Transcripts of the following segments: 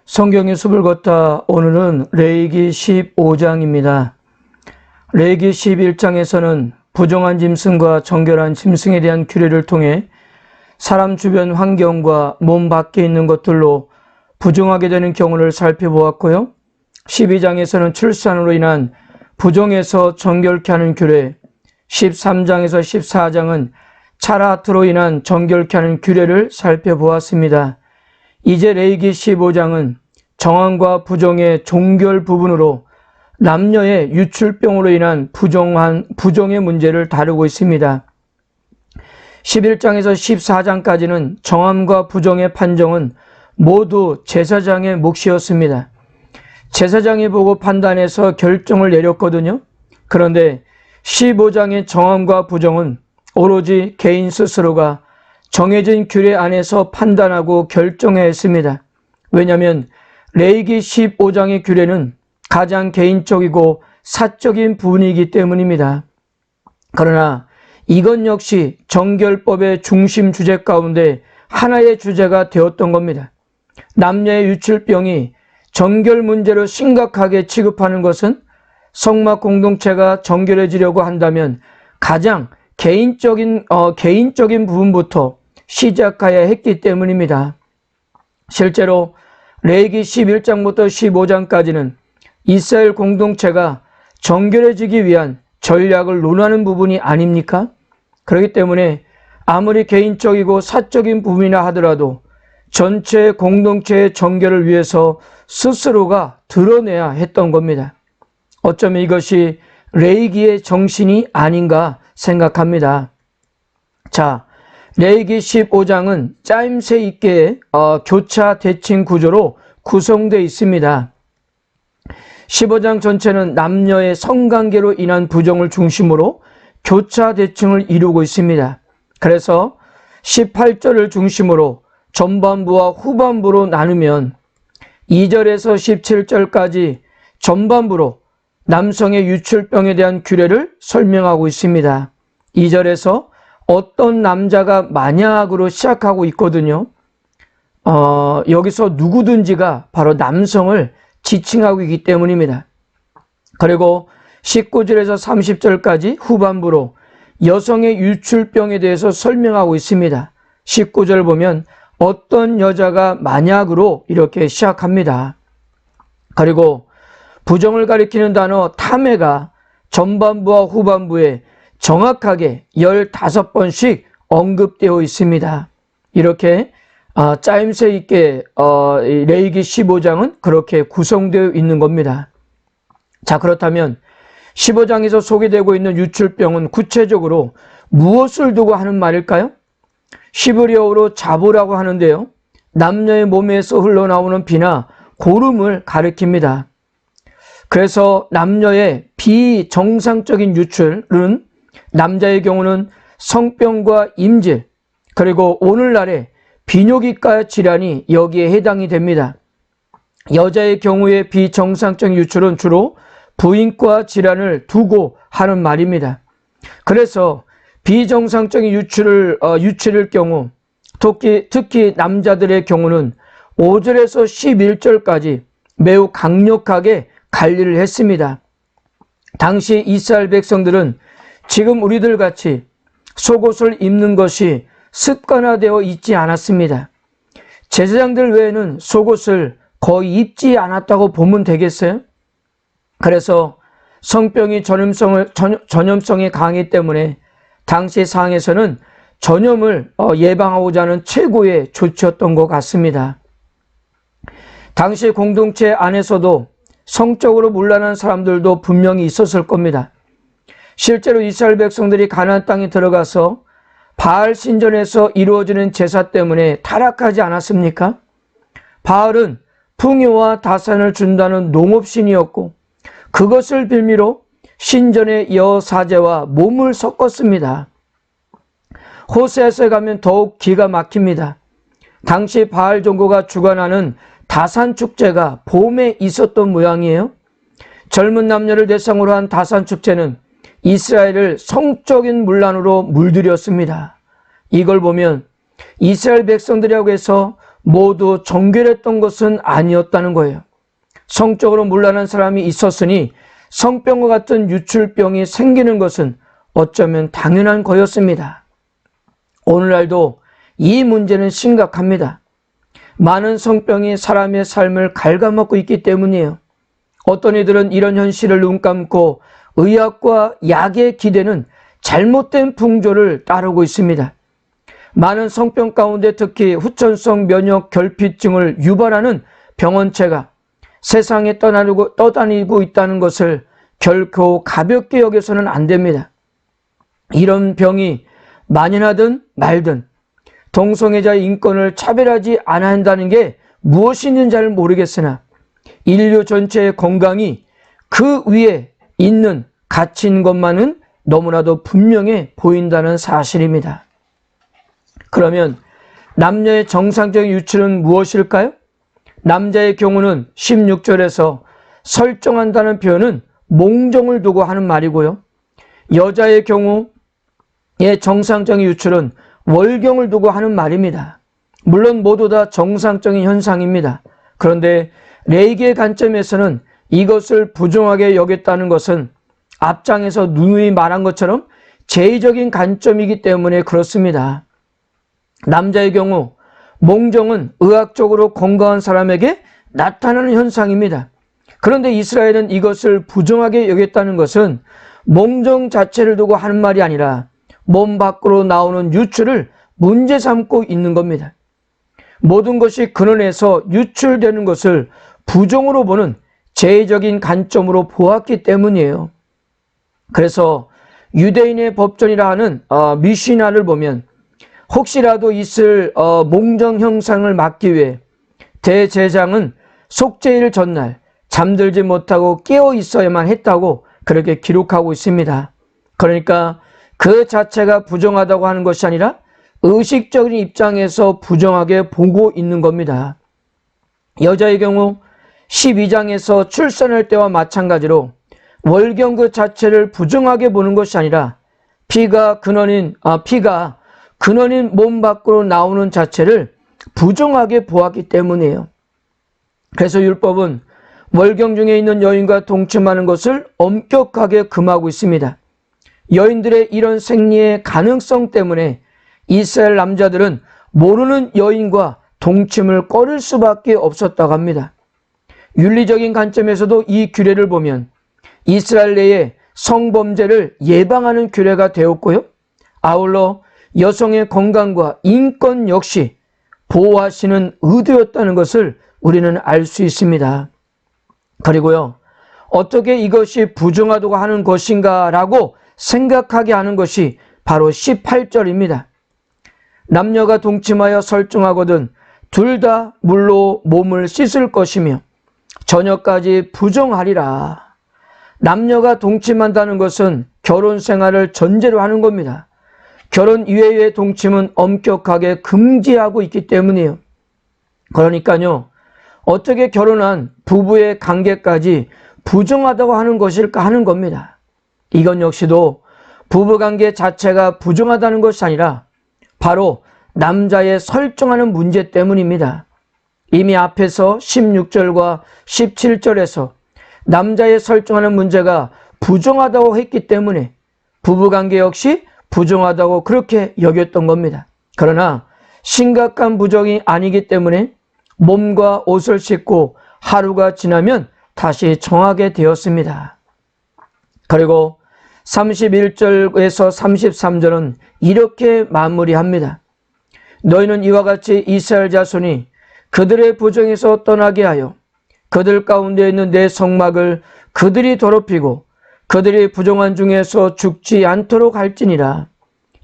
성경의 숲을 걷다. 오늘은 레위기 15장입니다. 레위기 11장에서는 부정한 짐승과 정결한 짐승에 대한 규례를 통해 사람 주변 환경과 몸 밖에 있는 것들로 부정하게 되는 경우를 살펴보았고요. 12장에서는 출산으로 인한 부정에서 정결케 하는 규례, 13장에서 14장은 차라트로 인한 정결케 하는 규례를 살펴보았습니다. 이제 레위기 15장은 정함과 부정의 종결 부분으로 남녀의 유출병으로 인한 부정의 문제를 다루고 있습니다. 11장에서 14장까지는 정함과 부정의 판정은 모두 제사장의 몫이었습니다. 제사장이 보고 판단해서 결정을 내렸거든요. 그런데 15장의 정함과 부정은 오로지 개인 스스로가 정해진 규례 안에서 판단하고 결정해야 했습니다. 왜냐하면 레위기 15장의 규례는 가장 개인적이고 사적인 부분이기 때문입니다. 그러나 이것 역시 정결법의 중심 주제 가운데 하나의 주제가 되었던 겁니다. 남녀의 유출병이 정결 문제로 심각하게 취급하는 것은 성막 공동체가 정결해지려고 한다면 가장 개인적인 부분부터 시작해야 했기 때문입니다. 실제로 레위기 11장부터 15장까지는 이스라엘 공동체가 정결해지기 위한 전략을 논하는 부분이 아닙니까? 그렇기 때문에 아무리 개인적이고 사적인 부분이나 하더라도 전체 공동체의 정결을 위해서 스스로가 드러내야 했던 겁니다. 어쩌면 이것이 레위기의 정신이 아닌가 생각합니다. 자, 레위기 15장은 짜임새 있게 교차 대칭 구조로 구성되어 있습니다. 15장 전체는 남녀의 성관계로 인한 부정을 중심으로 교차 대칭을 이루고 있습니다. 그래서 18절을 중심으로 전반부와 후반부로 나누면 2절에서 17절까지 전반부로 남성의 유출병에 대한 규례를 설명하고 있습니다. 2절에서 어떤 남자가 만약으로 시작하고 있거든요. 여기서 누구든지가 바로 남성을 지칭하고 있기 때문입니다. 그리고 19절에서 30절까지 후반부로 여성의 유출병에 대해서 설명하고 있습니다. 19절 보면 어떤 여자가 만약으로 이렇게 시작합니다. 그리고 부정을 가리키는 단어 탐해가 전반부와 후반부에 정확하게 15번씩 언급되어 있습니다. 이렇게 짜임새 있게 레위기 15장은 그렇게 구성되어 있는 겁니다. 자, 그렇다면 15장에서 소개되고 있는 유출병은 구체적으로 무엇을 두고 하는 말일까요? 시브리어로 자보라고 하는데요. 남녀의 몸에서 흘러나오는 피나 고름을 가리킵니다. 그래서 남녀의 비정상적인 유출은 남자의 경우는 성병과 임질, 그리고 오늘날의 비뇨기과 질환이 여기에 해당이 됩니다. 여자의 경우의 비정상적인 유출은 주로 부인과 질환을 두고 하는 말입니다. 그래서 비정상적인 유출일 경우, 특히 남자들의 경우는 5절에서 11절까지 매우 강력하게 관리를 했습니다. 당시 이스라엘 백성들은 지금 우리들 같이 속옷을 입는 것이 습관화되어 있지 않았습니다. 제사장들 외에는 속옷을 거의 입지 않았다고 보면 되겠어요? 그래서 성병이 전염성이 강하기 때문에 당시 상황에서는 전염을 예방하고자 하는 최고의 조치였던 것 같습니다. 당시 공동체 안에서도 성적으로 문란한 사람들도 분명히 있었을 겁니다. 실제로 이스라엘 백성들이 가나안 땅에 들어가서 바알 신전에서 이루어지는 제사 때문에 타락하지 않았습니까? 바알은 풍요와 다산을 준다는 농업신이었고 그것을 빌미로 신전의 여사제와 몸을 섞었습니다. 호세아서에 가면 더욱 기가 막힙니다. 당시 바알 종교가 주관하는 다산 축제가 봄에 있었던 모양이에요. 젊은 남녀를 대상으로 한 다산 축제는 이스라엘을 성적인 문란으로 물들였습니다. 이걸 보면 이스라엘 백성들이라고 해서 모두 정결했던 것은 아니었다는 거예요. 성적으로 문란한 사람이 있었으니 성병과 같은 유출병이 생기는 것은 어쩌면 당연한 거였습니다. 오늘날도 이 문제는 심각합니다. 많은 성병이 사람의 삶을 갉아먹고 있기 때문이에요. 어떤 이들은 이런 현실을 눈 감고 의학과 약의 기대는 잘못된 풍조를 따르고 있습니다. 많은 성병 가운데 특히 후천성 면역 결핍증을 유발하는 병원체가 세상에 떠다니고 있다는 것을 결코 가볍게 여겨서는 안 됩니다. 이런 병이 만연하든 말든 동성애자의 인권을 차별하지 않아야 한다는 게 무엇이 있는지 잘 모르겠으나 인류 전체의 건강이 그 위에 있는 가치인 것만은 너무나도 분명해 보인다는 사실입니다. 그러면 남녀의 정상적인 유출은 무엇일까요? 남자의 경우는 16절에서 설정한다는 표현은 몽정을 두고 하는 말이고요. 여자의 경우의 정상적인 유출은 월경을 두고 하는 말입니다. 물론 모두 다 정상적인 현상입니다. 그런데 레위기의 관점에서는 이것을 부정하게 여겼다는 것은 앞장에서 누누이 말한 것처럼 제의적인 관점이기 때문에 그렇습니다. 남자의 경우 몽정은 의학적으로 건강한 사람에게 나타나는 현상입니다. 그런데 이스라엘은 이것을 부정하게 여겼다는 것은 몽정 자체를 두고 하는 말이 아니라 몸 밖으로 나오는 유출을 문제 삼고 있는 겁니다. 모든 것이 근원에서 유출되는 것을 부정으로 보는 제의적인 관점으로 보았기 때문이에요. 그래서 유대인의 법전이라 하는 미시나를 보면 혹시라도 있을 몽정 형상을 막기 위해 대제사장은 속죄일 전날 잠들지 못하고 깨어 있어야만 했다고 그렇게 기록하고 있습니다. 그러니까 그 자체가 부정하다고 하는 것이 아니라 의식적인 입장에서 부정하게 보고 있는 겁니다. 여자의 경우 12장에서 출산할 때와 마찬가지로 월경 그 자체를 부정하게 보는 것이 아니라 피가 근원인 몸 밖으로 나오는 자체를 부정하게 보았기 때문이에요. 그래서 율법은 월경 중에 있는 여인과 동침하는 것을 엄격하게 금하고 있습니다. 여인들의 이런 생리의 가능성 때문에 이스라엘 남자들은 모르는 여인과 동침을 꺼릴 수밖에 없었다고 합니다. 윤리적인 관점에서도 이 규례를 보면 이스라엘 내에 성범죄를 예방하는 규례가 되었고요. 아울러 여성의 건강과 인권 역시 보호하시는 의도였다는 것을 우리는 알 수 있습니다. 그리고요, 어떻게 이것이 부정하다고 하는 것인가 라고 생각하게 하는 것이 바로 18절입니다. 남녀가 동침하여 설정하거든 둘 다 물로 몸을 씻을 것이며 저녁까지 부정하리라. 남녀가 동침한다는 것은 결혼 생활을 전제로 하는 겁니다. 결혼 이외의 동침은 엄격하게 금지하고 있기 때문이에요. 그러니까요, 어떻게 결혼한 부부의 관계까지 부정하다고 하는 것일까 하는 겁니다. 이건 역시도 부부관계 자체가 부정하다는 것이 아니라 바로 남자의 설정하는 문제 때문입니다. 이미 앞에서 16절과 17절에서 남자의 설정하는 문제가 부정하다고 했기 때문에 부부관계 역시 부정하다고 그렇게 여겼던 겁니다. 그러나 심각한 부정이 아니기 때문에 몸과 옷을 씻고 하루가 지나면 다시 정하게 되었습니다. 그리고 31절에서 33절은 이렇게 마무리합니다. 너희는 이와 같이 이스라엘 자손이 그들의 부정에서 떠나게 하여 그들 가운데 있는 내 성막을 그들이 더럽히고 그들이 부정한 중에서 죽지 않도록 할지니라.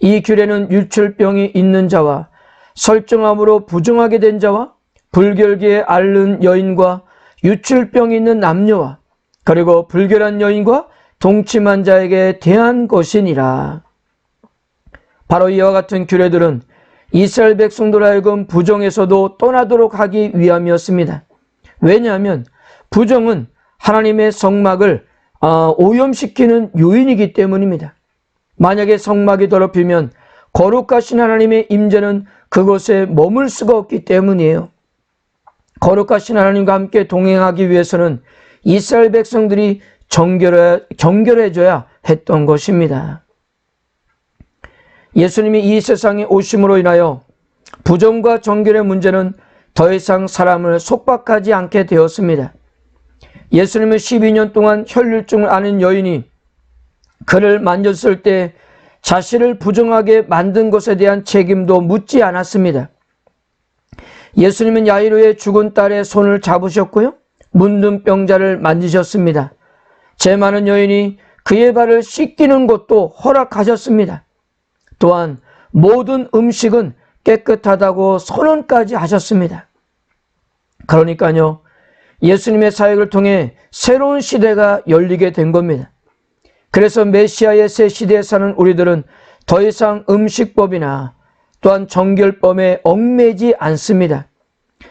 이 규례는 유출병이 있는 자와 설정함으로 부정하게 된 자와 불결기에 앓는 여인과 유출병이 있는 남녀와 그리고 불결한 여인과 동침한 자에게 대한 것이니라. 바로 이와 같은 규례들은 이스라엘 백성들 하여금 부정에서도 떠나도록 하기 위함이었습니다. 왜냐하면 부정은 하나님의 성막을 오염시키는 요인이기 때문입니다. 만약에 성막이 더럽히면 거룩하신 하나님의 임재는 그곳에 머물 수가 없기 때문이에요. 거룩하신 하나님과 함께 동행하기 위해서는 이스라엘 백성들이 정결해져야 했던 것입니다. 예수님이 이 세상에 오심으로 인하여 부정과 정결의 문제는 더 이상 사람을 속박하지 않게 되었습니다. 예수님은 12년 동안 혈류증을 앓은 여인이 그를 만졌을 때 자신을 부정하게 만든 것에 대한 책임도 묻지 않았습니다. 예수님은 야이로의 죽은 딸의 손을 잡으셨고요, 문둥병자를 만지셨습니다. 죄 많은 여인이 그의 발을 씻기는 것도 허락하셨습니다. 또한 모든 음식은 깨끗하다고 선언까지 하셨습니다. 그러니까요, 예수님의 사역을 통해 새로운 시대가 열리게 된 겁니다. 그래서 메시아의 새 시대에 사는 우리들은 더 이상 음식법이나 또한 정결법에 얽매이지 않습니다.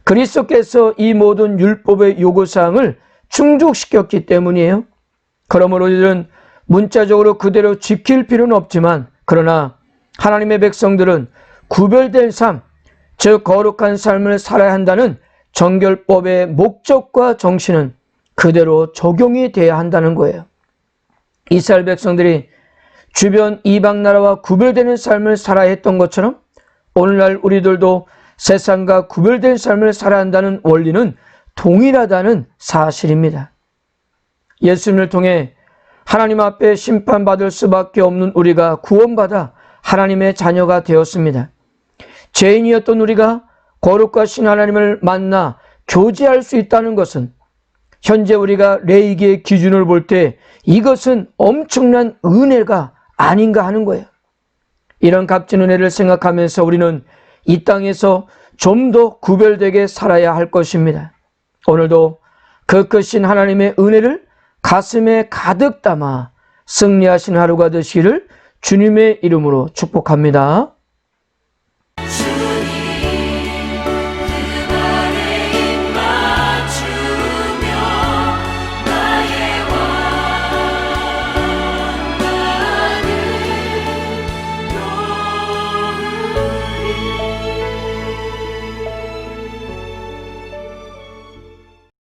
그리스도께서 이 모든 율법의 요구사항을 충족시켰기 때문이에요. 그러므로 우리들은 문자적으로 그대로 지킬 필요는 없지만, 그러나 하나님의 백성들은 구별된 삶, 즉 거룩한 삶을 살아야 한다는 정결법의 목적과 정신은 그대로 적용이 돼야 한다는 거예요. 이스라엘 백성들이 주변 이방 나라와 구별되는 삶을 살아야 했던 것처럼 오늘날 우리들도 세상과 구별된 삶을 살아야 한다는 원리는 동일하다는 사실입니다. 예수님을 통해 하나님 앞에 심판받을 수밖에 없는 우리가 구원받아 하나님의 자녀가 되었습니다. 죄인이었던 우리가 거룩하신 하나님을 만나 교제할 수 있다는 것은 현재 우리가 레위기의 기준을 볼 때 이것은 엄청난 은혜가 아닌가 하는 거예요. 이런 값진 은혜를 생각하면서 우리는 이 땅에서 좀 더 구별되게 살아야 할 것입니다. 오늘도 그 크신 하나님의 은혜를 가슴에 가득 담아 승리하신 하루가 되시기를 주님의 이름으로 축복합니다.